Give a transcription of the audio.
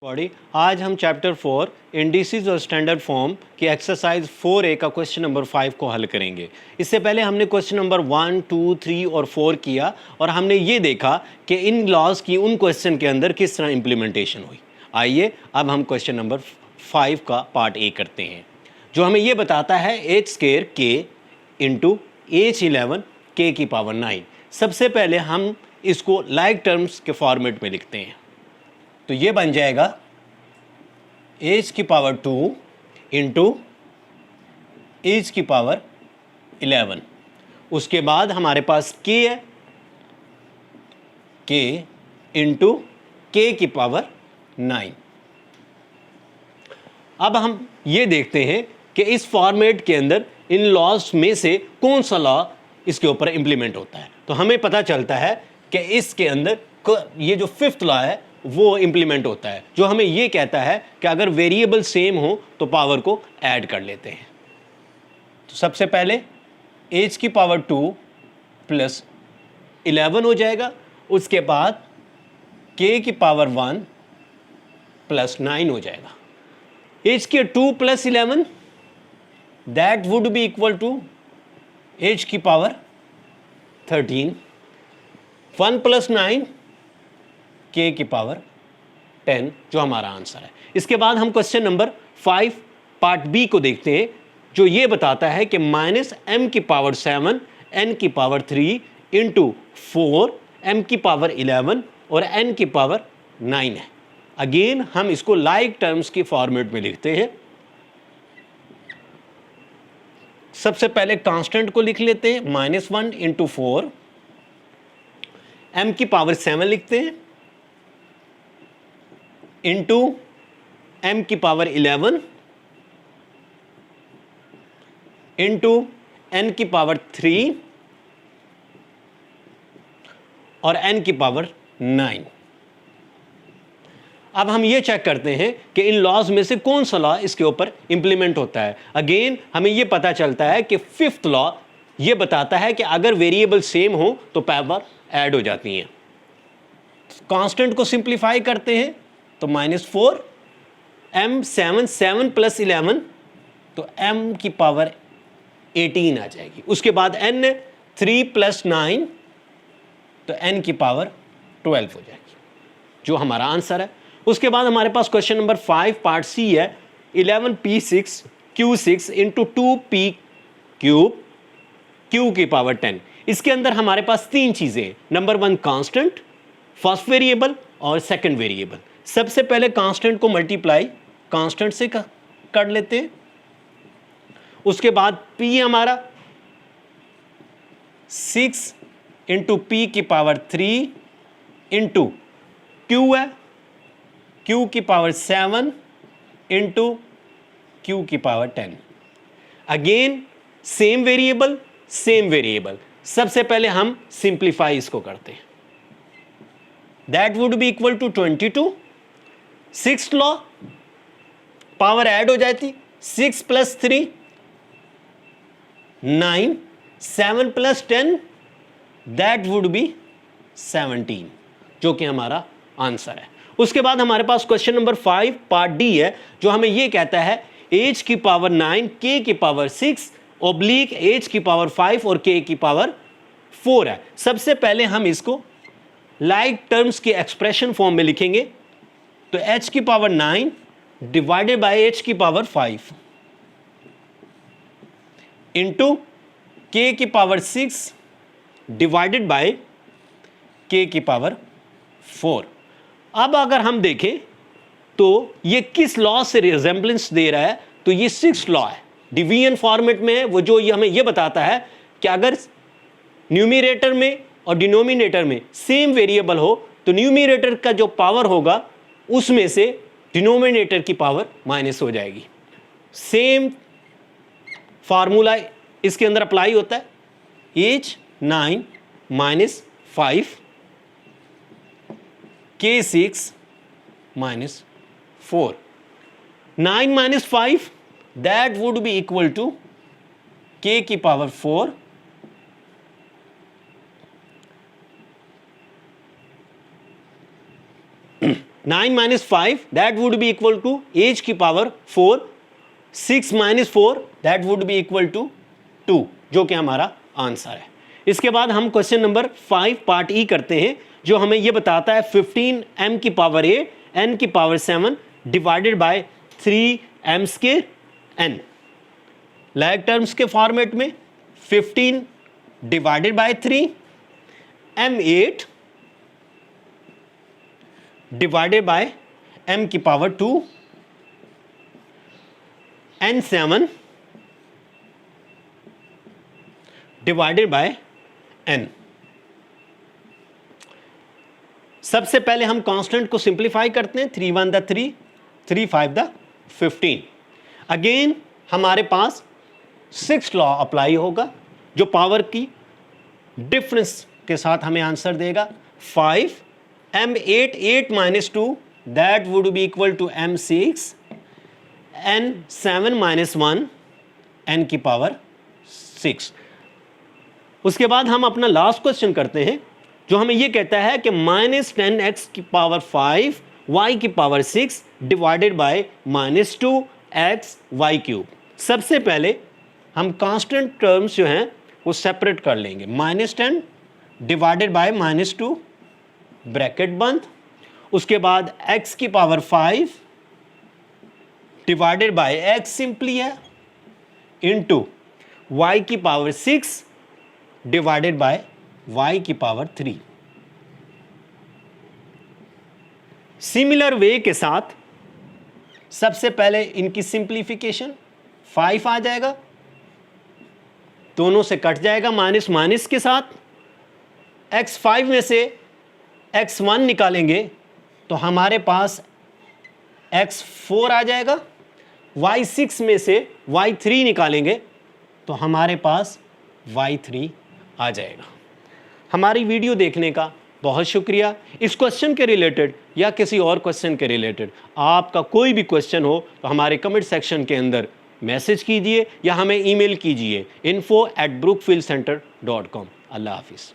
Body आज हम chapter 4 indices और स्टैंडर्ड फॉर्म की एक्सरसाइज 4A का क्वेश्चन नंबर 5 को हल करेंगे। इससे पहले हमने क्वेश्चन नंबर 1, 2, 3 और 4 किया और हमने ये देखा कि इन लॉज की उन क्वेश्चन के अंदर किस तरह इम्प्लीमेंटेशन हुई। आइए अब हम क्वेश्चन नंबर 5 का पार्ट ए करते हैं, जो हमें ये बताता है h² k into h11 k की पावर 9। सबसे पहले हम इसको लाइक टर्म्स के फॉर्मेट में लिखते हैं, तो ये बन जाएगा h की पावर 2 इंटू h की पावर 11। उसके बाद हमारे पास k है, k इंटू k की पावर 9। अब हम ये देखते हैं कि इस फॉर्मेट के अंदर इन लॉज में से कौन सा लॉ इसके ऊपर इंप्लीमेंट होता है। तो हमें पता चलता है कि इसके अंदर ये जो फिफ्थ लॉ है वो इंप्लीमेंट होता है, जो हमें ये कहता है कि अगर वेरिएबल सेम हो तो पावर को ऐड कर लेते हैं। तो सबसे पहले h की पावर 2 प्लस 11 हो जाएगा, उसके बाद k की पावर 1 प्लस 9 हो जाएगा। h के 2 plus 11 that would be equal to h की पावर 13, 1 प्लस 9 k की पावर 10, जो हमारा आंसर है। इसके बाद हम क्वेश्चन नंबर 5 पार्ट बी को देखते हैं, जो ये बताता है कि माइनस m की पावर 7 n की पावर 3 इंटू 4 m की पावर 11 और n की पावर 9 है। अगेन हम इसको लाइक टर्म्स की फॉर्मेट में लिखते हैं। सबसे पहले कांस्टेंट को लिख लेते हैं, -1 इंटू 4, m की पावर 7 लिखते हैं इंटू m की पावर 11 इंटू n की पावर 3 और n की पावर 9। अब हम ये चेक करते हैं कि इन लॉज में से कौन सा लॉ इसके ऊपर इंप्लीमेंट होता है। अगेन हमें ये पता चलता है कि फिफ्थ लॉ ये बताता है कि अगर वेरिएबल सेम हो तो पावर ऐड हो जाती हैं। कांस्टेंट को सिंप्लीफाई करते हैं तो -4 m 7 प्लस 11 तो m की पावर 18 आ जाएगी। उसके बाद n 3 प्लस 9 तो n की पावर 12 हो जाएगी, जो हमारा आंसर है। उसके बाद हमारे पास क्वेश्चन नंबर 5 पार्ट सी है, 11p6 q6 into 2p cube q की पावर 10। इसके अंदर हमारे पास तीन चीजें हैं, नंबर 1 कांस्टेंट, फर्स्ट वेरिएबल और सेकंड वेरिएबल। सबसे पहले कांस्टेंट को मल्टीप्लाई कांस्टेंट से कर लेते हैं। उसके बाद p हमारा 6 इंटू पी की पावर 3 इंटू q है, q की पावर 7 इंटू q की power 10। Again same variable same variable. सबसे पहले हम सिंप्लीफाई इसको करते हैं, that would be equal to 22। Sixth law power add हो जाती, 6 plus 3 9, 7 plus 10 that would be 17, जो कि हमारा आंसर है। उसके बाद हमारे पास क्वेश्चन नंबर 5 पार्ट डी है, जो हमें यह कहता है h की पावर 9 k की पावर 6 ओब्लिक h की पावर 5 और k की पावर 4 है। सबसे पहले हम इसको लाइक टर्म्स की एक्सप्रेशन फॉर्म में लिखेंगे, तो h की पावर 9 डिवाइडेड बाय h की पावर 5 इंटू k की पावर 6 डिवाइडेड बाय k की पावर 4। अब अगर हम देखें तो ये किस लॉ से रिजेंबलेंस दे रहा है, तो ये 6th लॉ है, डिवीजन फॉर्मेट में है। वो जो ये हमें ये बताता है कि अगर न्यूमरेटर में और डिनोमिनेटर में सेम वेरिएबल हो तो न्यूमरेटर का जो पावर होगा उसमें से डिनोमिनेटर की पावर माइनस हो जाएगी। सेम फार्मूला इसके अंदर अप्लाई होता है, h 9 minus 5 k 6 minus 4, 9 minus 5 that would be equal to k की power 4 9 9 minus 5 that would be equal to h की power 4, 6 minus 4 that would be equal to 2, जो कि हमारा आंसर है। इसके बाद हम क्वेश्चन नंबर 5 पार्ट ई करते हैं, जो हमें यह बताता है 15 m की पावर 8 n की power 7 divided by 3 m square n। Like terms के फॉर्मेट में 15 divided by 3 m8 divided by m की power 2 n7 divided by n। सबसे पहले हम कांस्टेंट को सिंप्लीफाई करते हैं, 3 1 द 3, 3 5 द 15। अगेन हमारे पास 6th लॉ अप्लाई होगा, जो पावर की डिफरेंस के साथ हमें आंसर देगा। 5 m8 8 minus 2 that would be equal to m6 n7 minus 1 n की पावर 6। उसके बाद हम अपना लास्ट क्वेश्चन करते हैं, जो हमें यह कहता है कि -10x की पावर 5 y की power 6 divided by -2x y cube. सबसे पहले हम कांस्टेंट टर्म्स जो हैं वो सेपरेट कर लेंगे। -10 डिवाइडेड बाय -2 ब्रैकेट बंद। उसके बाद x की power 5 divided by x simply है इनटू y की पावर 6 डिवाइडेड बाय y की पावर 3। सिमिलर वे के साथ सबसे पहले इनकी सिंप्लीफिकेशन, 5 आ जाएगा, दोनों से कट जाएगा माइनस माइनस के साथ। x5 में से x1 निकालेंगे तो हमारे पास x4 आ जाएगा। y6 में से y3 निकालेंगे तो हमारे पास y3 आ जाएगा। हमारी वीडियो देखने का बहुत शुक्रिया। इस क्वेश्चन के रिलेटेड या किसी और क्वेश्चन के रिलेटेड आपका कोई भी क्वेश्चन हो तो हमारे कमेंट सेक्शन के अंदर मैसेज कीजिए या हमें ईमेल कीजिए info@brookfieldcenter.com। अल्लाह हाफिज़।